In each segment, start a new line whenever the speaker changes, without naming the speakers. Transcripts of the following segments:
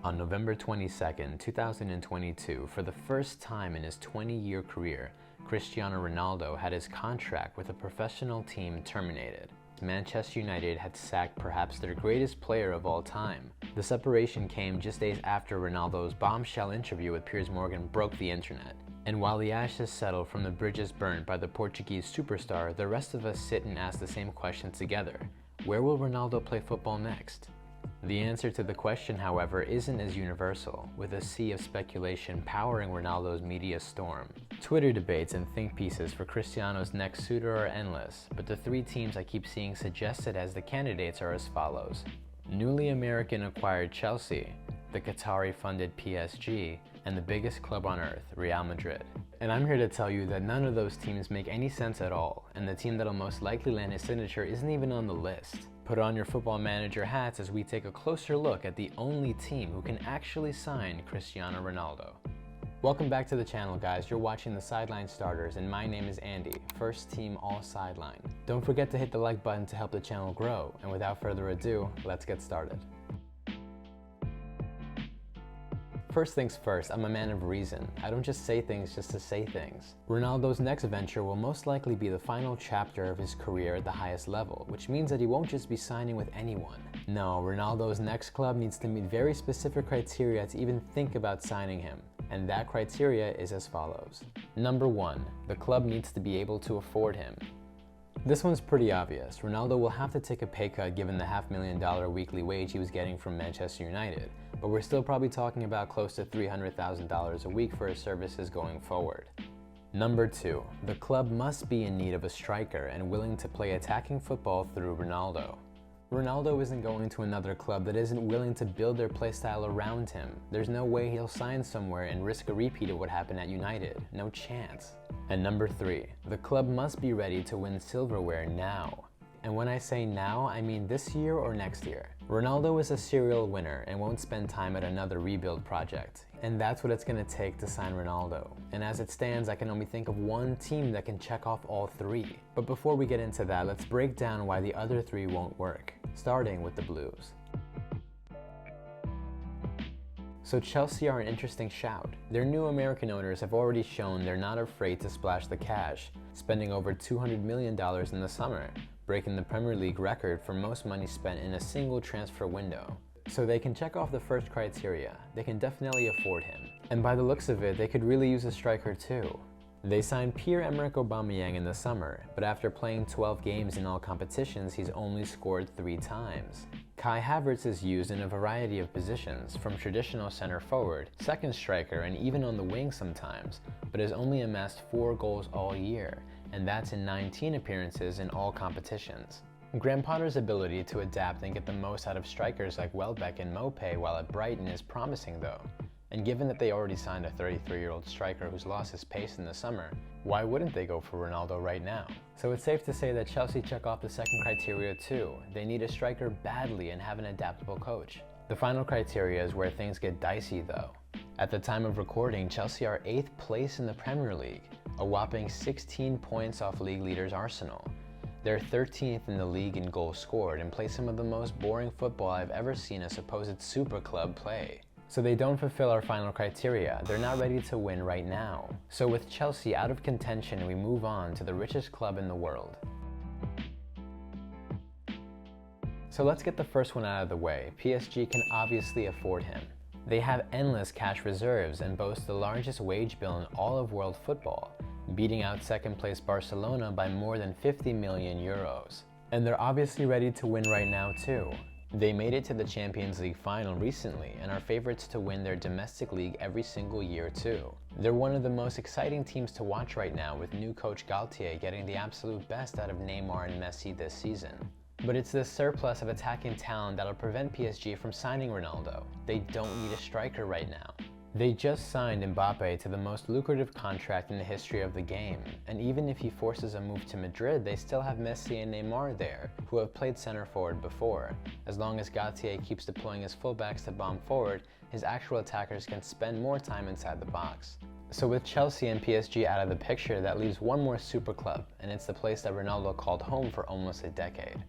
On November 22, 2022, for the first time in his 20-year career, Cristiano Ronaldo had his contract with a professional team terminated. Manchester United had sacked perhaps their greatest player of all time. The separation came just days after Ronaldo's bombshell interview with Piers Morgan broke the internet. And while the ashes settle from the bridges burnt by the Portuguese superstar, the rest of us sit and ask the same question together. Where will Ronaldo play football next? The answer to the question, however, isn't as universal, with a sea of speculation powering Ronaldo's media storm. Twitter debates and think pieces for Cristiano's next suitor are endless, but the three teams I keep seeing suggested as the candidates are as follows. Newly American-acquired Chelsea, the Qatari-funded PSG, and the biggest club on earth, Real Madrid. And I'm here to tell you that none of those teams make any sense at all, and the team that'll most likely land his signature isn't even on the list. Put on your football manager hats as we take a closer look at the only team who can actually sign Cristiano Ronaldo. Welcome back to the channel, guys. You're watching the Sideline Starters, and my name is Andy, first team all sideline. Don't forget to hit the like button to help the channel grow, and without further ado, let's get started. First things first, I'm a man of reason. I don't just say things just to say things. Ronaldo's next venture will most likely be the final chapter of his career at the highest level, which means that he won't just be signing with anyone. No, Ronaldo's next club needs to meet very specific criteria to even think about signing him. And that criteria is as follows. Number 1, the club needs to be able to afford him. This one's pretty obvious. Ronaldo will have to take a pay cut given the $500,000 weekly wage he was getting from Manchester United, but we're still probably talking about close to $300,000 a week for his services going forward. Number 2, the club must be in need of a striker and willing to play attacking football through Ronaldo. Ronaldo isn't going to another club that isn't willing to build their playstyle around him. There's no way he'll sign somewhere and risk a repeat of what happened at United. No chance. And number 3, the club must be ready to win silverware now. And when I say now, I mean this year or next year. Ronaldo is a serial winner and won't spend time at another rebuild project. And that's what it's going to take to sign Ronaldo. And as it stands, I can only think of one team that can check off all three. But before we get into that, let's break down why the other three won't work, starting with the Blues. So Chelsea are an interesting shout. Their new American owners have already shown they're not afraid to splash the cash, spending over $200 million in the summer, breaking the Premier League record for most money spent in a single transfer window. So they can check off the first criteria. They can definitely afford him. And by the looks of it, they could really use a striker too. They signed Pierre-Emerick Aubameyang in the summer, but after playing 12 games in all competitions, he's only scored 3 times. Kai Havertz is used in a variety of positions, from traditional center forward, second striker, and even on the wing sometimes, but has only amassed 4 goals all year, and that's in 19 appearances in all competitions. Graham Potter's ability to adapt and get the most out of strikers like Welbeck and Maupay while at Brighton is promising though. And given that they already signed a 33-year-old striker who's lost his pace in the summer, why wouldn't they go for Ronaldo right now? So it's safe to say that Chelsea check off the second criteria too. They need a striker badly and have an adaptable coach. The final criteria is where things get dicey though. At the time of recording, Chelsea are 8th place in the Premier League, a whopping 16 points off league leaders Arsenal. They're 13th in the league in goals scored and play some of the most boring football I've ever seen a supposed super club play. So they don't fulfill our final criteria. They're not ready to win right now. So with Chelsea out of contention, we move on to the richest club in the world. So let's get the first one out of the way. PSG can obviously afford him. They have endless cash reserves and boast the largest wage bill in all of world football, beating out second place Barcelona by more than 50 million euros. And they're obviously ready to win right now too. They made it to the Champions League final recently and are favorites to win their domestic league every single year too. They're one of the most exciting teams to watch right now, with new coach Galtier getting the absolute best out of Neymar and Messi this season. But it's this surplus of attacking talent that'll prevent PSG from signing Ronaldo. They don't need a striker right now. They just signed Mbappe to the most lucrative contract in the history of the game, and even if he forces a move to Madrid, they still have Messi and Neymar there, who have played center forward before. As long as Galtier keeps deploying his fullbacks to bomb forward, his actual attackers can spend more time inside the box. So with Chelsea and PSG out of the picture, that leaves one more super club, and it's the place that Ronaldo called home for almost a decade.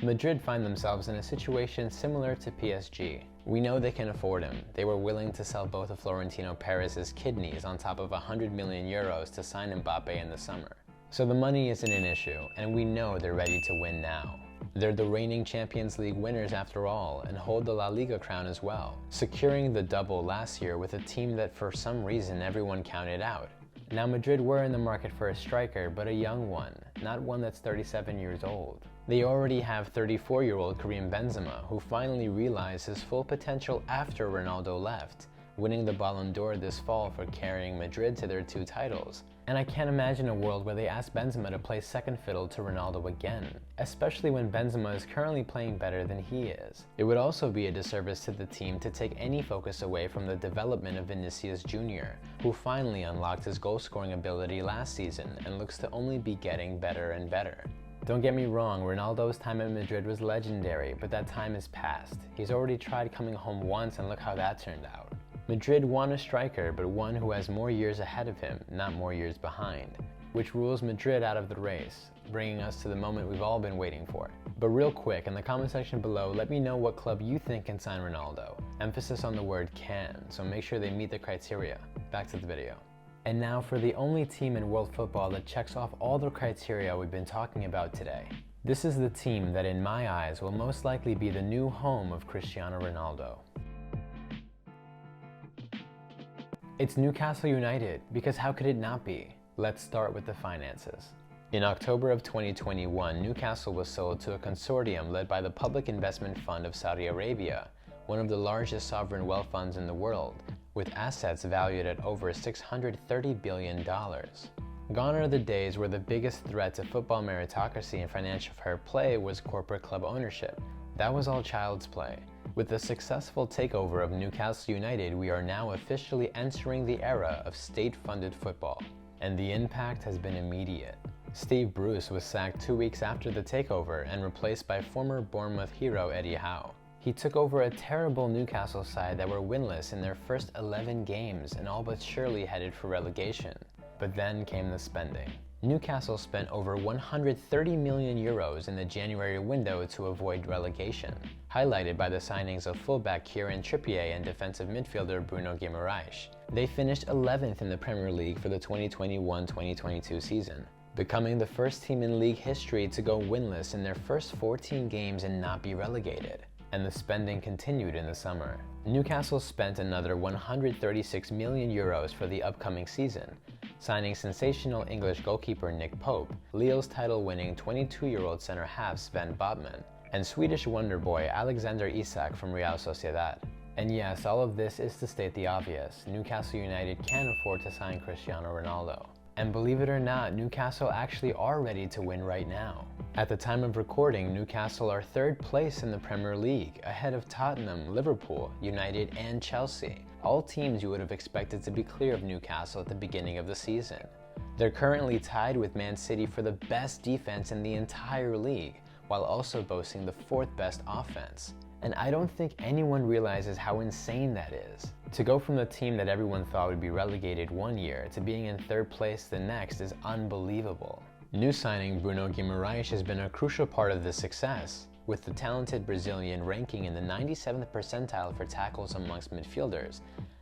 Madrid find themselves in a situation similar to PSG. We know they can afford him. They were willing to sell both of Florentino Perez's kidneys on top of 100 million euros to sign Mbappe in the summer. So the money isn't an issue, and we know they're ready to win now. They're the reigning Champions League winners after all, and hold the La Liga crown as well, securing the double last year with a team that for some reason everyone counted out. Now Madrid were in the market for a striker, but a young one, not one that's 37 years old. They already have 34-year-old Karim Benzema, who finally realized his full potential after Ronaldo left, winning the Ballon d'Or this fall for carrying Madrid to their 2 titles. And I can't imagine a world where they ask Benzema to play second fiddle to Ronaldo again, especially when Benzema is currently playing better than he is. It would also be a disservice to the team to take any focus away from the development of Vinicius Jr., who finally unlocked his goal-scoring ability last season and looks to only be getting better and better. Don't get me wrong, Ronaldo's time at Madrid was legendary, but that time is past. He's already tried coming home once and look how that turned out. Madrid want a striker, but one who has more years ahead of him, not more years behind, which rules Madrid out of the race, bringing us to the moment we've all been waiting for. But real quick, in the comment section below, let me know what club you think can sign Ronaldo. Emphasis on the word can, so make sure they meet the criteria. Back to the video. And now for the only team in world football that checks off all the criteria we've been talking about today. This is the team that in my eyes will most likely be the new home of Cristiano Ronaldo. It's Newcastle United, because how could it not be? Let's start with the finances. In October of 2021, Newcastle was sold to a consortium led by the Public Investment Fund of Saudi Arabia, one of the largest sovereign wealth funds in the world, with assets valued at over $630 billion. Gone are the days where the biggest threat to football meritocracy and financial fair play was corporate club ownership. That was all child's play. With the successful takeover of Newcastle United, we are now officially entering the era of state-funded football, and the impact has been immediate. Steve Bruce was sacked 2 weeks after the takeover and replaced by former Bournemouth hero Eddie Howe. He took over a terrible Newcastle side that were winless in their first 11 games and all but surely headed for relegation. But then came the spending. Newcastle spent over 130 million euros in the January window to avoid relegation, highlighted by the signings of fullback Kieran Trippier and defensive midfielder Bruno Guimaraes. They finished 11th in the Premier League for the 2021-2022 season, becoming the first team in league history to go winless in their first 14 games and not be relegated. And the spending continued in the summer. Newcastle spent another 136 million euros for the upcoming season, signing sensational English goalkeeper Nick Pope, Lille's title-winning 22-year-old centre-half Sven Botman, and Swedish wonder boy Alexander Isak from Real Sociedad. And yes, all of this is to state the obvious. Newcastle United can afford to sign Cristiano Ronaldo. And believe it or not, Newcastle actually are ready to win right now. At the time of recording, Newcastle are 3rd place in the Premier League, ahead of Tottenham, Liverpool, United, and Chelsea, all teams you would have expected to be clear of Newcastle at the beginning of the season. They're currently tied with Man City for the best defense in the entire league, while also boasting the 4th best offense. And I don't think anyone realizes how insane that is. To go from the team that everyone thought would be relegated one year to being in 3rd place the next is unbelievable. New signing Bruno Guimaraes has been a crucial part of this success, with the talented Brazilian ranking in the 97th percentile for tackles amongst midfielders,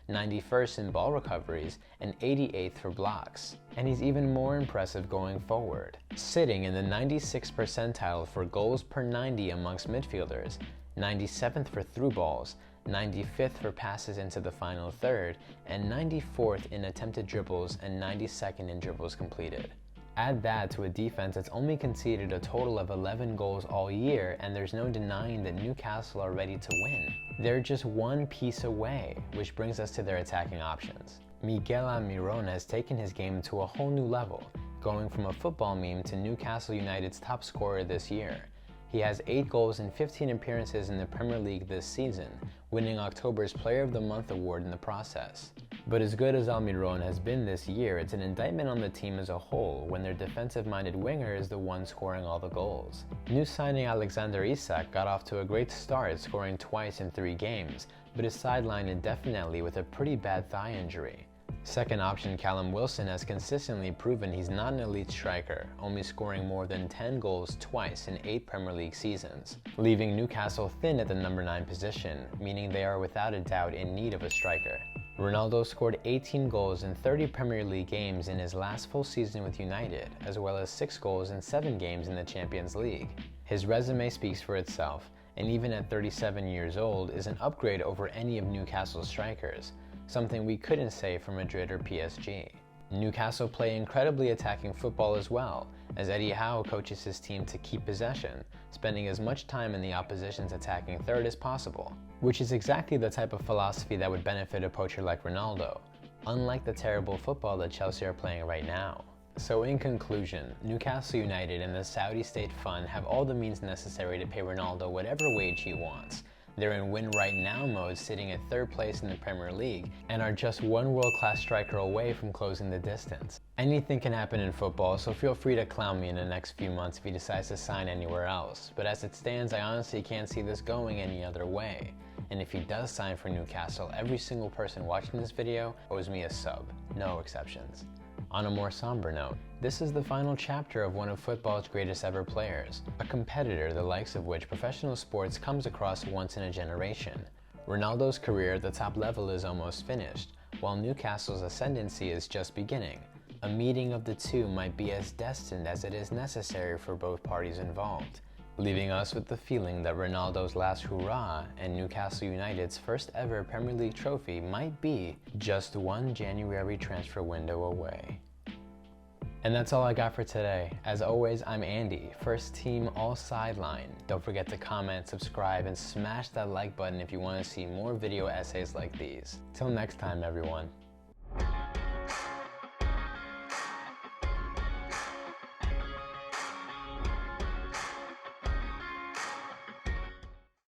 91st in ball recoveries, and 88th for blocks. And he's even more impressive going forward, sitting in the 96th percentile for goals per 90 amongst midfielders, 97th for through balls, 95th for passes into the final third, and 94th in attempted dribbles and 92nd in dribbles completed. Add that to a defense that's only conceded a total of 11 goals all year, and there's no denying that Newcastle are ready to win. They're just one piece away, which brings us to their attacking options. Miguel Almiron has taken his game to a whole new level, going from a football meme to Newcastle United's top scorer this year. He has 8 goals and 15 appearances in the Premier League this season, winning October's Player of the Month award in the process. But as good as Almiron has been this year, it's an indictment on the team as a whole when their defensive-minded winger is the one scoring all the goals. New signing Alexander Isak got off to a great start, scoring twice in 3 games, but is sidelined indefinitely with a pretty bad thigh injury. Second option Callum Wilson has consistently proven he's not an elite striker, only scoring more than 10 goals twice in 8 Premier League seasons, leaving Newcastle thin at the number 9 position, meaning they are without a doubt in need of a striker. Ronaldo scored 18 goals in 30 Premier League games in his last full season with United, as well as 6 goals in 7 games in the Champions League. His resume speaks for itself, and even at 37 years old is an upgrade over any of Newcastle's strikers, something we couldn't say for Madrid or PSG. Newcastle play incredibly attacking football as well, as Eddie Howe coaches his team to keep possession, spending as much time in the opposition's attacking third as possible, which is exactly the type of philosophy that would benefit a poacher like Ronaldo, unlike the terrible football that Chelsea are playing right now. So in conclusion, Newcastle United and the Saudi State Fund have all the means necessary to pay Ronaldo whatever wage he wants. They're in win right now mode, sitting at 3rd place in the Premier League, and are just one world-class striker away from closing the distance. Anything can happen in football, so feel free to clown me in the next few months if he decides to sign anywhere else. But as it stands, I honestly can't see this going any other way. And if he does sign for Newcastle, every single person watching this video owes me a sub. No exceptions. On a more somber note, this is the final chapter of one of football's greatest ever players, a competitor the likes of which professional sports comes across once in a generation. Ronaldo's career at the top level is almost finished, while Newcastle's ascendancy is just beginning. A meeting of the two might be as destined as it is necessary for both parties involved, leaving us with the feeling that Ronaldo's last hurrah and Newcastle United's first ever Premier League trophy might be just one January transfer window away. And that's all I got for today. As always, I'm Andy, first team all sideline. Don't forget to comment, subscribe, and smash that like button if you want to see more video essays like these. Till next time, everyone.